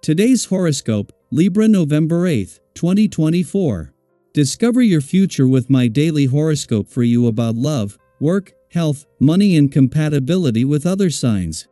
Today's horoscope, Libra November 8, 2024. Discover your future with my daily horoscope for you about love, work, health, money and compatibility with other signs.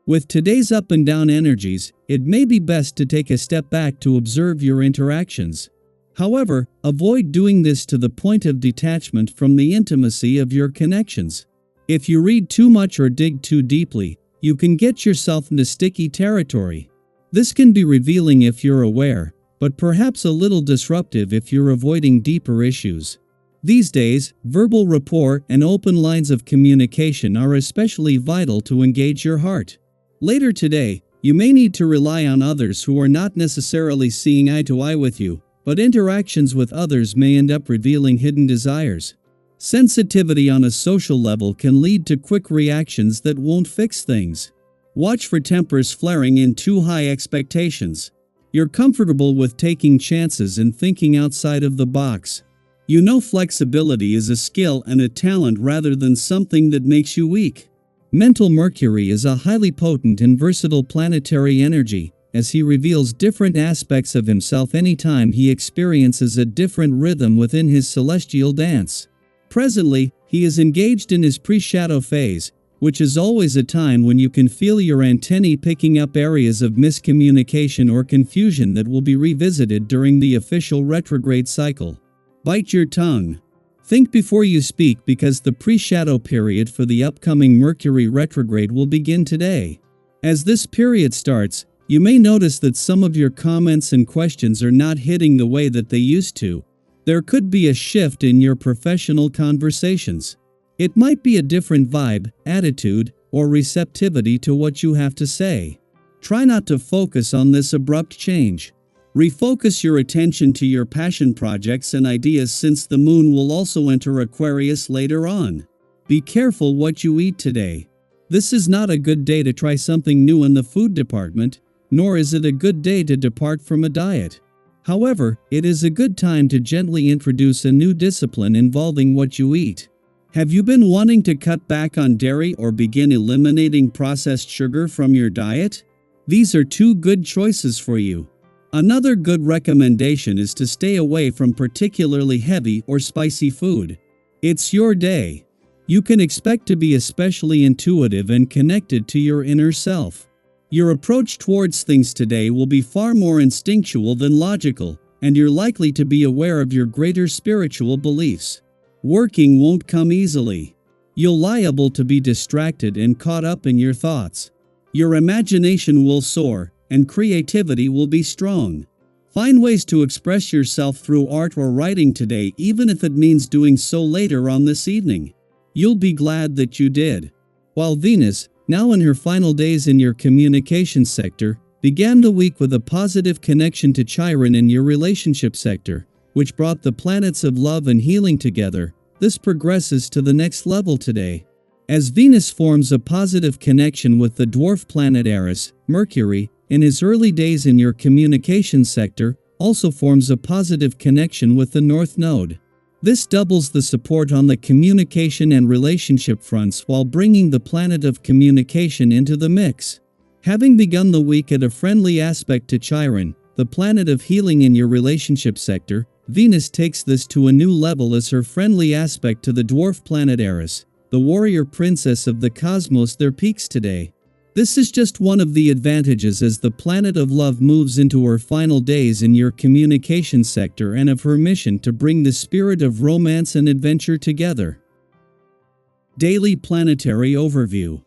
With today's up and down energies, it may be best to take a step back to observe your interactions. However, avoid doing this to the point of detachment from the intimacy of your connections. If you read too much or dig too deeply, you can get yourself into sticky territory. This can be revealing if you're aware, but perhaps a little disruptive if you're avoiding deeper issues. These days, verbal rapport and open lines of communication are especially vital to engage your heart. Later today, you may need to rely on others who are not necessarily seeing eye to eye with you, but interactions with others may end up revealing hidden desires. Sensitivity on a social level can lead to quick reactions that won't fix things. Watch for tempers flaring in too high expectations. You're comfortable with taking chances and thinking outside of the box. You know flexibility is a skill and a talent rather than something that makes you weak. Mental Mercury is a highly potent and versatile planetary energy, as he reveals different aspects of himself anytime he experiences a different rhythm within his celestial dance. Presently, he is engaged in his pre-shadow phase, which is always a time when you can feel your antennae picking up areas of miscommunication or confusion that will be revisited during the official retrograde cycle. Bite your tongue. Think before you speak because the pre-shadow period for the upcoming Mercury retrograde will begin today. As this period starts, you may notice that some of your comments and questions are not hitting the way that they used to. There could be a shift in your professional conversations. It might be a different vibe, attitude, or receptivity to what you have to say. Try not to focus on this abrupt change. Refocus your attention to your passion projects and ideas since the moon will also enter Aquarius later on. Be careful what you eat today. This is not a good day to try something new in the food department, nor is it a good day to depart from a diet. However, it is a good time to gently introduce a new discipline involving what you eat. Have you been wanting to cut back on dairy or begin eliminating processed sugar from your diet? These are two good choices for you. Another good recommendation is to stay away from particularly heavy or spicy food. It's your day. You can expect to be especially intuitive and connected to your inner self. Your approach towards things today will be far more instinctual than logical, and you're likely to be aware of your greater spiritual beliefs. Working won't come easily. You're liable to be distracted and caught up in your thoughts. Your imagination will soar, and creativity will be strong. Find ways to express yourself through art or writing today, even if it means doing so later on this evening. You'll be glad that you did. While Venus, now in her final days in your communication sector, began the week with a positive connection to Chiron in your relationship sector, which brought the planets of love and healing together, this progresses to the next level today. As Venus forms a positive connection with the dwarf planet Eris, Mercury, in his early days in your communication sector, also forms a positive connection with the North Node. This doubles the support on the communication and relationship fronts while bringing the planet of communication into the mix. Having begun the week at a friendly aspect to Chiron, the planet of healing in your relationship sector, Venus takes this to a new level as her friendly aspect to the dwarf planet Eris, the warrior princess of the cosmos, their peaks today. This is just one of the advantages as the planet of love moves into her final days in your communication sector and of her mission to bring the spirit of romance and adventure together. Daily Planetary Overview.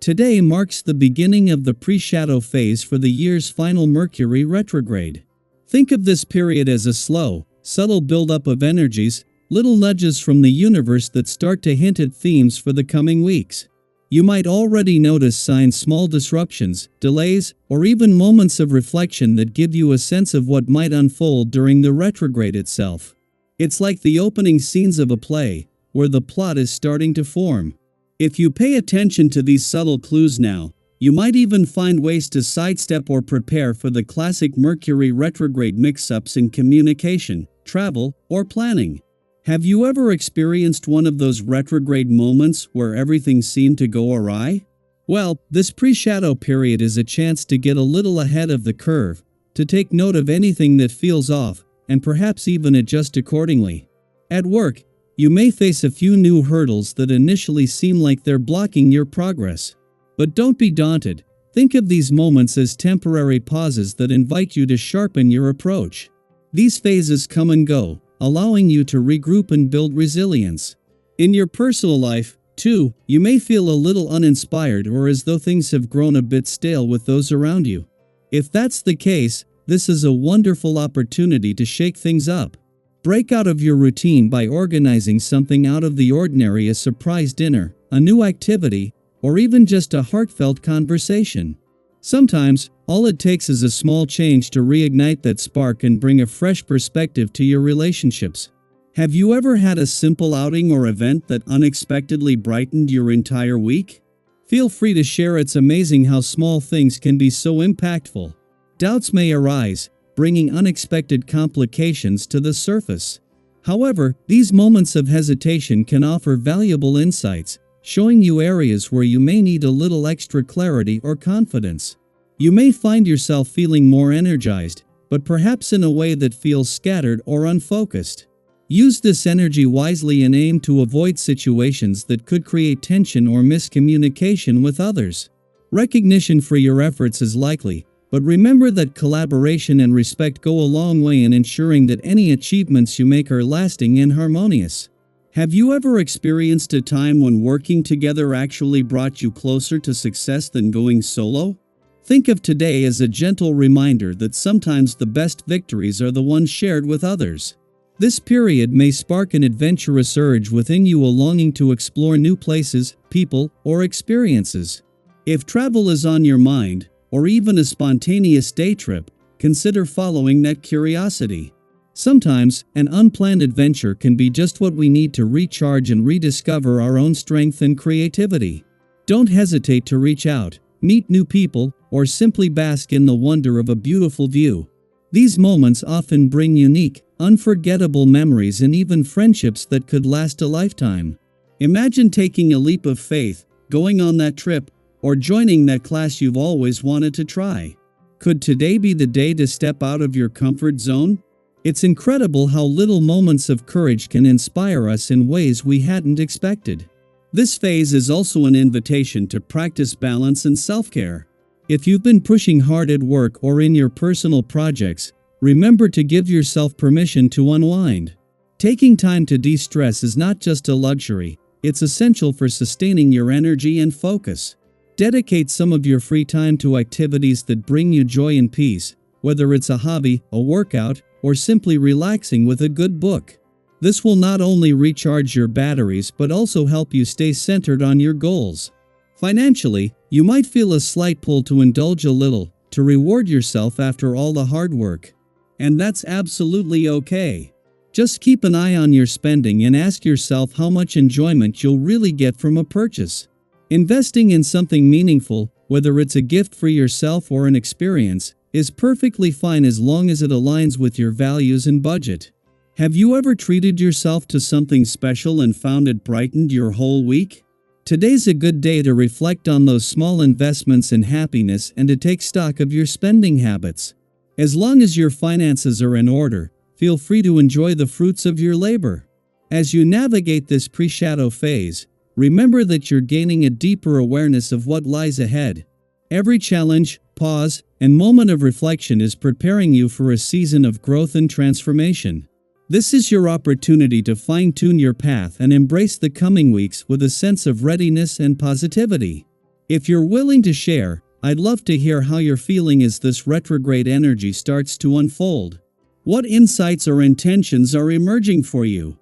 Today marks the beginning of the pre-shadow phase for the year's final Mercury retrograde. Think of this period as a slow, subtle buildup of energies, little nudges from the universe that start to hint at themes for the coming weeks. You might already notice small disruptions, delays, or even moments of reflection that give you a sense of what might unfold during the retrograde itself. It's like the opening scenes of a play, where the plot is starting to form. If you pay attention to these subtle clues now, you might even find ways to sidestep or prepare for the classic Mercury retrograde mix-ups in communication, travel, or planning. Have you ever experienced one of those retrograde moments where everything seemed to go awry? Well, this pre-shadow period is a chance to get a little ahead of the curve, to take note of anything that feels off, and perhaps even adjust accordingly. At work, you may face a few new hurdles that initially seem like they're blocking your progress. But don't be daunted. Think of these moments as temporary pauses that invite you to sharpen your approach. These phases come and go, allowing you to regroup and build resilience. In your personal life, too, you may feel a little uninspired or as though things have grown a bit stale with those around you. If that's the case, this is a wonderful opportunity to shake things up. Break out of your routine by organizing something out of the ordinary, a surprise dinner, a new activity, or even just a heartfelt conversation. Sometimes, all it takes is a small change to reignite that spark and bring a fresh perspective to your relationships. Have you ever had a simple outing or event that unexpectedly brightened your entire week? Feel free to share. It's amazing how small things can be so impactful. Doubts may arise, bringing unexpected complications to the surface. However, these moments of hesitation can offer valuable insights, showing you areas where you may need a little extra clarity or confidence. You may find yourself feeling more energized, but perhaps in a way that feels scattered or unfocused. Use this energy wisely and aim to avoid situations that could create tension or miscommunication with others. Recognition for your efforts is likely, but remember that collaboration and respect go a long way in ensuring that any achievements you make are lasting and harmonious. Have you ever experienced a time when working together actually brought you closer to success than going solo? Think of today as a gentle reminder that sometimes the best victories are the ones shared with others. This period may spark an adventurous urge within you, a longing to explore new places, people, or experiences. If travel is on your mind, or even a spontaneous day trip, consider following that curiosity. Sometimes, an unplanned adventure can be just what we need to recharge and rediscover our own strength and creativity. Don't hesitate to reach out, meet new people, or simply bask in the wonder of a beautiful view. These moments often bring unique, unforgettable memories and even friendships that could last a lifetime. Imagine taking a leap of faith, going on that trip, or joining that class you've always wanted to try. Could today be the day to step out of your comfort zone? It's incredible how little moments of courage can inspire us in ways we hadn't expected. This phase is also an invitation to practice balance and self-care. If you've been pushing hard at work or in your personal projects, remember to give yourself permission to unwind. Taking time to de-stress is not just a luxury, it's essential for sustaining your energy and focus. Dedicate some of your free time to activities that bring you joy and peace, whether it's a hobby, a workout, or simply relaxing with a good book. This will not only recharge your batteries but also help you stay centered on your goals. Financially, you might feel a slight pull to indulge a little, to reward yourself after all the hard work. And that's absolutely okay. Just keep an eye on your spending and ask yourself how much enjoyment you'll really get from a purchase. Investing in something meaningful, whether it's a gift for yourself or an experience, is perfectly fine as long as it aligns with your values and budget. Have you ever treated yourself to something special and found it brightened your whole week? Today's a good day to reflect on those small investments in happiness and to take stock of your spending habits. As long as your finances are in order, feel free to enjoy the fruits of your labor. As you navigate this pre-shadow phase, remember that you're gaining a deeper awareness of what lies ahead. Every challenge, pause, and moment of reflection is preparing you for a season of growth and transformation. This is your opportunity to fine-tune your path and embrace the coming weeks with a sense of readiness and positivity. If you're willing to share, I'd love to hear how you're feeling as this retrograde energy starts to unfold. What insights or intentions are emerging for you?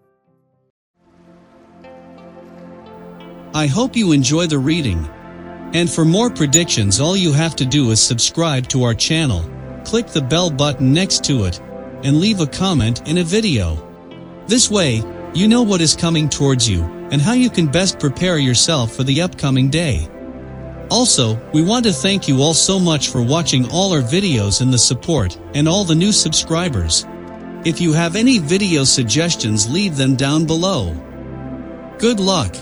I hope you enjoy the reading. And for more predictions, all you have to do is subscribe to our channel, click the bell button next to it, and leave a comment in a video. This way, you know what is coming towards you and how you can best prepare yourself for the upcoming day. Also, we want to thank you all so much for watching all our videos and the support, and all the new subscribers. If you have any video suggestions, leave them down below. Good luck!